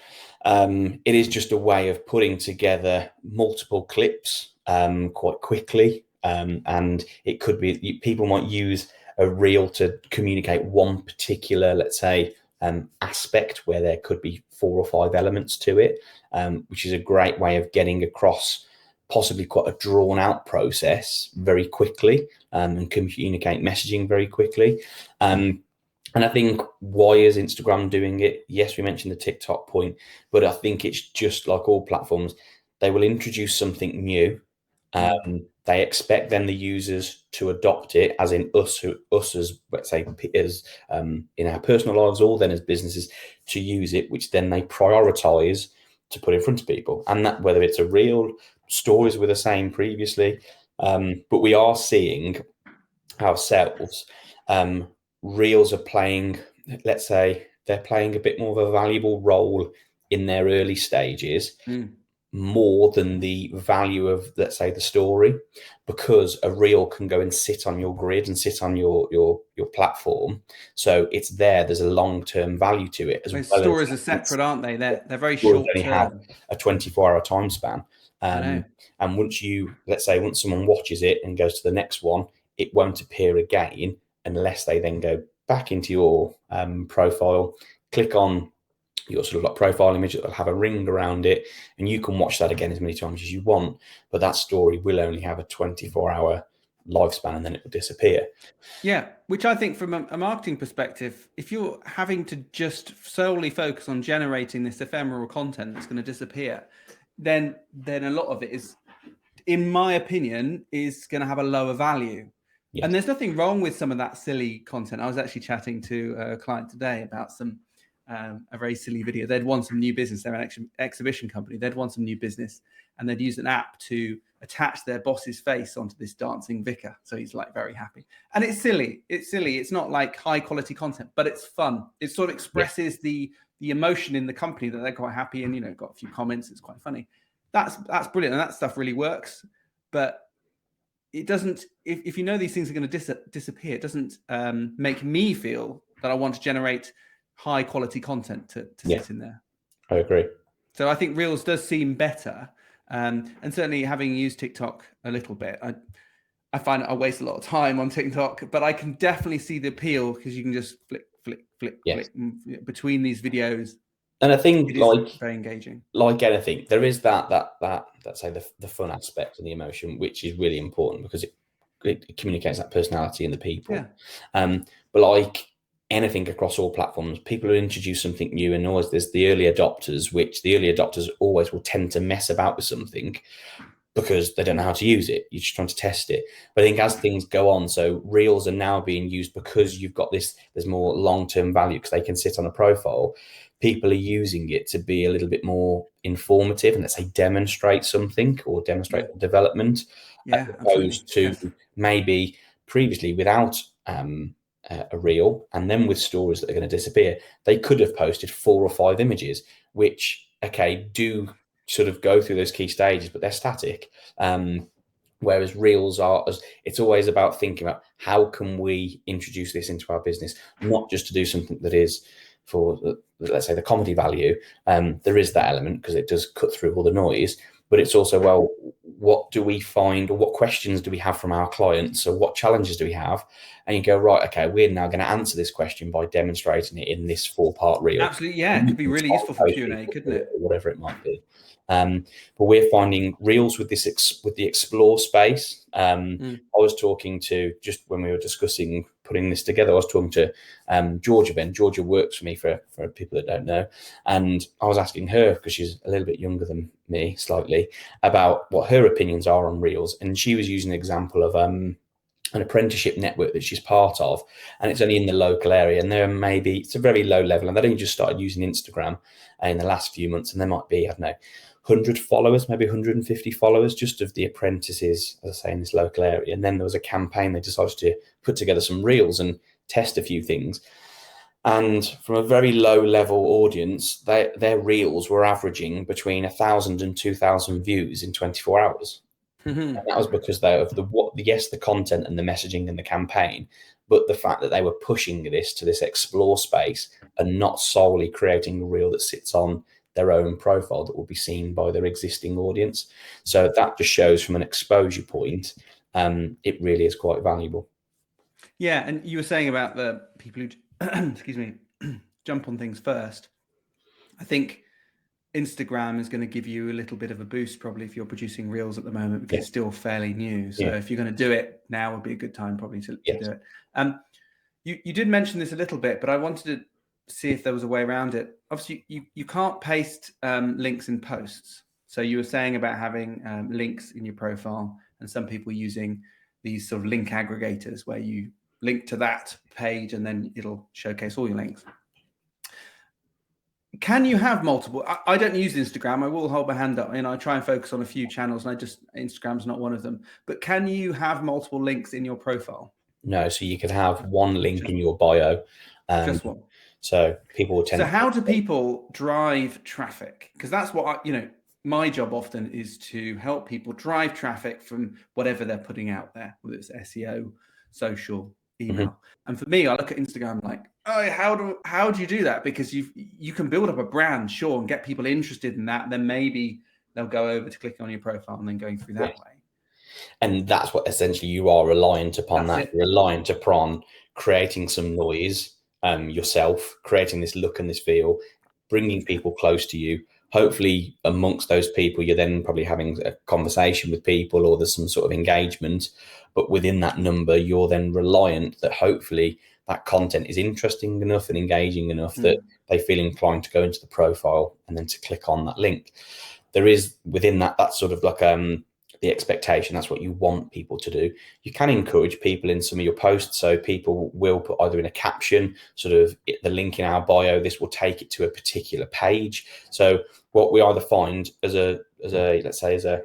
it is just a way of putting together multiple clips quite quickly. And it could be, people might use a reel to communicate one particular, let's say, aspect where there could be 4 or 5 elements to it, which is a great way of getting across possibly quite a drawn out process very quickly, and communicate messaging very quickly. And I think, why is Instagram doing it? Yes, we mentioned the TikTok point, but I think it's just like all platforms. They will introduce something new. They expect then the users to adopt it, as in us as, let's say, as in our personal lives, or then as businesses, to use it, which then they prioritize to put in front of people. And that, whether it's a reel, stories were the same previously, but we are seeing ourselves, reels are playing, let's say, they're playing a bit more of a valuable role in their early stages, more than the value of, let's say, the story, because a reel can go and sit on your grid and sit on your platform, so it's there's a long-term value to it, as Those well stories as are separate, aren't they? They're very stories short only have term. a 24-hour time span. I know. And once someone watches it and goes to the next one, it won't appear again unless they then go back into your profile, click on your sort of like profile image that will have a ring around it, and you can watch that again as many times as you want. But that story will only have a 24-hour lifespan, and then it will disappear. Yeah, which I think, from a marketing perspective, if you're having to just solely focus on generating this ephemeral content that's going to disappear, then a lot of it is, in my opinion, is going to have a lower value. Yes. And there's nothing wrong with some of that silly content. I was actually chatting to a client today about a very silly video. They'd won some new business. They're an exhibition company. They'd won some new business, and they'd used an app to attach their boss's face onto this dancing vicar. So he's like very happy. And it's silly. It's not like high quality content, but it's fun. It sort of expresses the emotion in the company that they're quite happy, and got a few comments. It's quite funny. That's brilliant, and that stuff really works. But it doesn't. If you know these things are going to disappear, it doesn't make me feel that I want to generate high quality content to sit in there. I agree. So I think Reels does seem better, and certainly, having used TikTok a little bit, I find I waste a lot of time on TikTok, but I can definitely see the appeal, because you can just flick between these videos. And I think, it is very engaging. Like anything, there is that let's say the fun aspect and the emotion, which is really important, because it communicates that personality in the people. Yeah. But like anything across all platforms, people who introduce something new, and always there's the early adopters, which the early adopters always will tend to mess about with something because they don't know how to use it. You're just trying to test it. But I think as things go on, so reels are now being used because you've got there's more long-term value, because they can sit on a profile. People are using it to be a little bit more informative and, let's say, demonstrate something, or demonstrate development, as opposed to maybe previously without a reel, and then with stories that are going to disappear, they could have posted 4 or 5 images, which do sort of go through those key stages, but they're static. Whereas reels it's always about thinking about, how can we introduce this into our business, not just to do something that is for, let's say, the comedy value. There is that element, because it does cut through all the noise, but it's also, well, what do we find, or what questions do we have from our clients, or what challenges do we have? And you go, right, okay, we're now going to answer this question by demonstrating it in this 4-part reel. Absolutely, yeah. It could be really useful for Q&A, couldn't it? Or whatever it might be. But we're finding reels with with the explore space. I was talking to, just when we were discussing putting this together, I was talking to Georgia. Georgia works for me, for people that don't know, and I was asking her, because she's a little bit younger than me slightly, about what her opinions are on reels, and she was using an example of an apprenticeship network that she's part of, and it's only in the local area, and it's a very low level, and they've only just started using Instagram in the last few months, and there might be, I don't know, 100 followers, maybe 150 followers, just of the apprentices, as I say, in this local area. And then there was a campaign. They decided to put together some reels and test a few things. And from a very low level audience, their reels were averaging between 1,000 and 2,000 views in 24 hours. And that was because the content and the messaging and the campaign, but the fact that they were pushing this to this explore space, and not solely creating a reel that sits on their own profile that will be seen by their existing audience. So that just shows, from an exposure point, it really is quite valuable. Yeah, and you were saying about the people who excuse me, jump on things first. I think Instagram is going to give you a little bit of a boost probably if you're producing reels at the moment, because Yeah. it's still fairly new. So Yeah. if you're going to do it now, would be a good time probably to Yes. do it. You did mention this a little bit, but I wanted to see if there was a way around it. Obviously, you can't paste links in posts. So you were saying about having links in your profile, and some people using these sort of link aggregators where you link to that page and then it'll showcase all your links. Can you have multiple? I don't use Instagram. I will hold my hand up. I try and focus on a few channels, and Instagram's not one of them. But can you have multiple links in your profile? No, so you can have one link in your bio. Just one. So people will tend. So how do people drive traffic? Because that's what my job often is to help people drive traffic from whatever they're putting out there, whether it's SEO, social, email. And for me, I look at Instagram like, oh, how do you do that? Because you can build up a brand, sure, and get people interested in that. Then maybe they'll go over to clicking on your profile and then going through that way. And that's what essentially you are reliant upon. You're reliant upon creating some noise yourself, creating this look and this feel, bringing people close to you. Hopefully amongst those people, you're then probably having a conversation with people, or there's some sort of engagement. But within that number, you're then reliant that hopefully that content is interesting enough and engaging enough that they feel inclined to go into the profile and then to click on that link. There is within that's sort of like the expectation. That's what you want people to do. You can encourage people in some of your posts. So people will put either in a caption, sort of the link in our bio, this will take it to a particular page. So what we either find as a let's say as a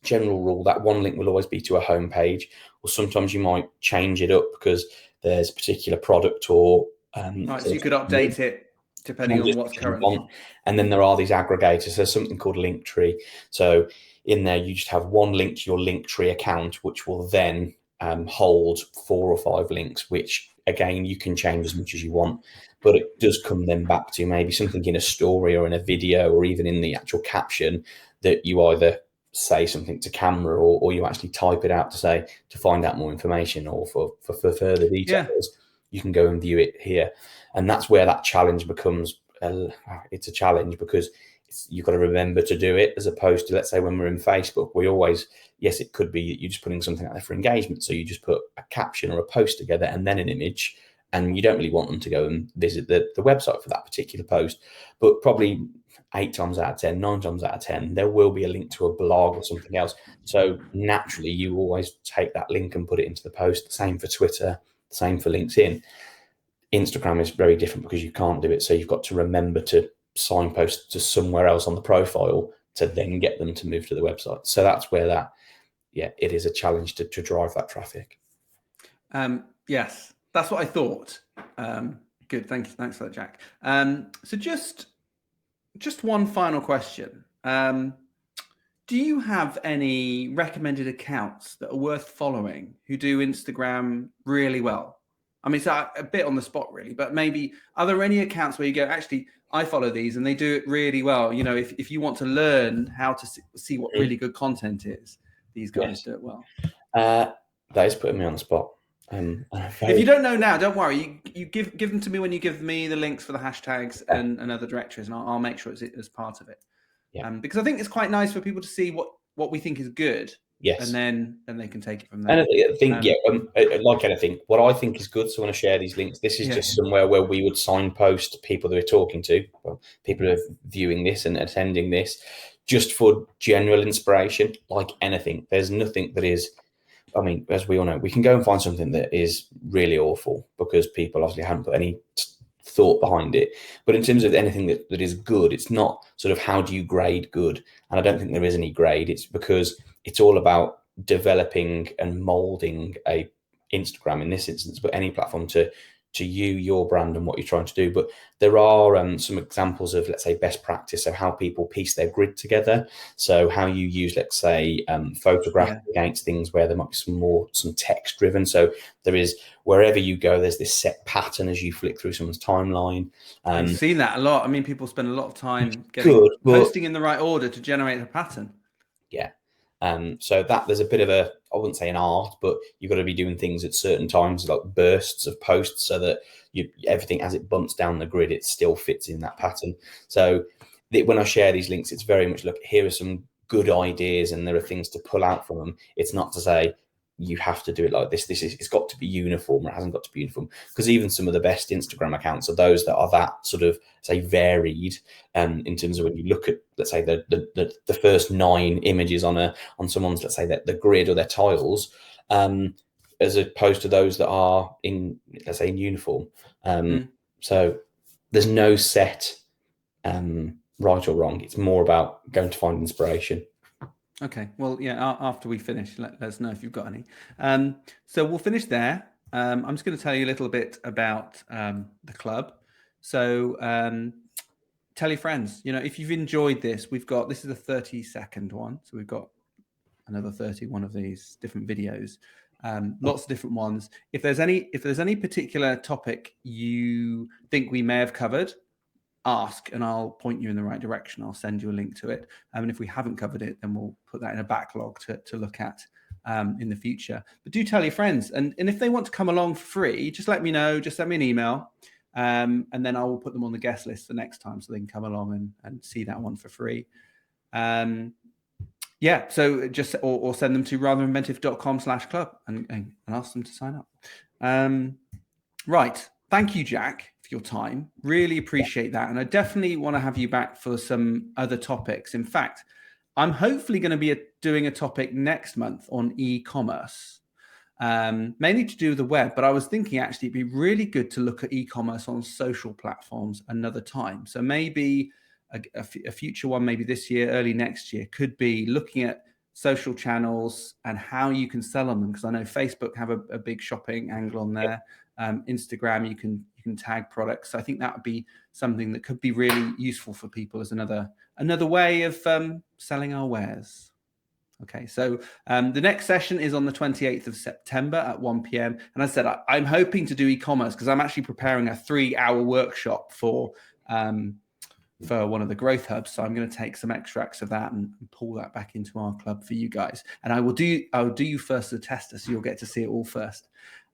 general rule, that one link will always be to a home page, or sometimes you might change it up because there's a particular product or right, so you could update it depending on what's current. And then there are these aggregators. There's something called Linktree. So in there, you just have one link to your Linktree account, which will then hold 4 or 5 links, which again, you can change as much as you want. But it does come then back to maybe something in a story or in a video or even in the actual caption that you either say something to camera or you actually type it out to find out more information or for further details. Yeah. You can go and view it here. And that's where that challenge becomes, it's a challenge because you've got to remember to do it, as opposed to, let's say, when we're in Facebook, we always, yes, it could be you're just putting something out there for engagement. So you just put a caption or a post together and then an image, and you don't really want them to go and visit the website for that particular post. But probably 8 times out of 10, 9 times out of 10, there will be a link to a blog or something else. So naturally, you always take that link and put it into the post. The same for Twitter, the same for LinkedIn. Instagram is very different because you can't do it. So you've got to remember to signpost to somewhere else on the profile to then get them to move to the website. So that's where it is a challenge to drive that traffic. Yes, that's what I thought. Good, thanks for that, Jack. So just one final question. Do you have any recommended accounts that are worth following who do Instagram really well? I mean, it's a bit on the spot, really, but maybe are there any accounts where you go, actually, I follow these and they do it really well? If you want to learn how to see what really good content is, these guys do it well. That is putting me on the spot. If you don't know now, don't worry. You give them to me when you give me the links for the hashtags and other directories, and I'll make sure it's as part of it. Yeah. Because I think it's quite nice for people to see what we think is good. Yes. And then they can take it from there. And I think, like anything, what I think is good. So I want to share these links. This is just somewhere where we would signpost people that we're talking to, people who are viewing this and attending this, just for general inspiration. Like anything, there's nothing that is. I mean, as we all know, we can go and find something that is really awful because people obviously haven't put any thought behind it. But in terms of anything that is good, it's not sort of how do you grade good? And I don't think there is any grade. It's because it's all about developing and molding a Instagram in this instance, but any platform to your brand and what you're trying to do. But there are some examples of, let's say, best practice. So how people piece their grid together. So how you use, let's say, photograph against things where there might be some text driven. So there is, wherever you go, there's this set pattern as you flick through someone's timeline. I've seen that a lot. I mean, people spend a lot of time posting in the right order to generate a pattern. Yeah. So that there's a bit of I wouldn't say an art, but you've got to be doing things at certain times, like bursts of posts, so that everything as it bumps down the grid, it still fits in that pattern. So when I share these links, it's very much, look, here are some good ideas and there are things to pull out from them. It's not to say you have to do it like this. It's got to be uniform, or it hasn't got to be uniform. Because even some of the best Instagram accounts are those that are that sort of, say, varied. In terms of when you look at, let's say, the first 9 images on someone's, let's say, the grid or their tiles, as opposed to those that are in, let's say, in uniform. So there's no set right or wrong. It's more about going to find inspiration. Okay, well, yeah, after we finish, let us know if you've got any. So we'll finish there. I'm just going to tell you a little bit about the club. So tell your friends, if you've enjoyed this, this is a 30-second one. So we've got another 31 of these different videos, lots of different ones. If there's any particular topic you think we may have covered, ask and I'll point you in the right direction. I'll send you a link to it. And if we haven't covered it, then we'll put that in a backlog to look at in the future. But do tell your friends. And if they want to come along for free, just let me know. Just send me an email. And then I will put them on the guest list for next time so they can come along and see that one for free. Yeah, so just or send them to ratherinventive.com/club and ask them to sign up. Right. Thank you, Jack, for your time. Really appreciate that. And I definitely want to have you back for some other topics. In fact, I'm hopefully going to be doing a topic next month on e-commerce, mainly to do with the web. But I was thinking actually it'd be really good to look at e-commerce on social platforms another time. So maybe a future one, maybe this year, early next year, could be looking at social channels and how you can sell on them. Because I know Facebook have a big shopping angle on there. Instagram, you can tag products. So I think that would be something that could be really useful for people as another way of selling our wares. Okay, so the next session is on the 28th of September at 1 p.m. And as I said, I'm hoping to do e-commerce because I'm actually preparing a 3-hour workshop for one of the growth hubs. So I'm going to take some extracts of that and pull that back into our club for you guys. And I will do you first as a tester, so you'll get to see it all first.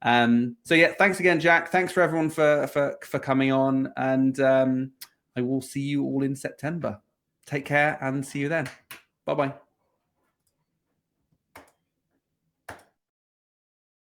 So yeah, thanks again, Jack. Thanks for everyone for coming on, and I will see you all in September. Take care and see you then. Bye-bye.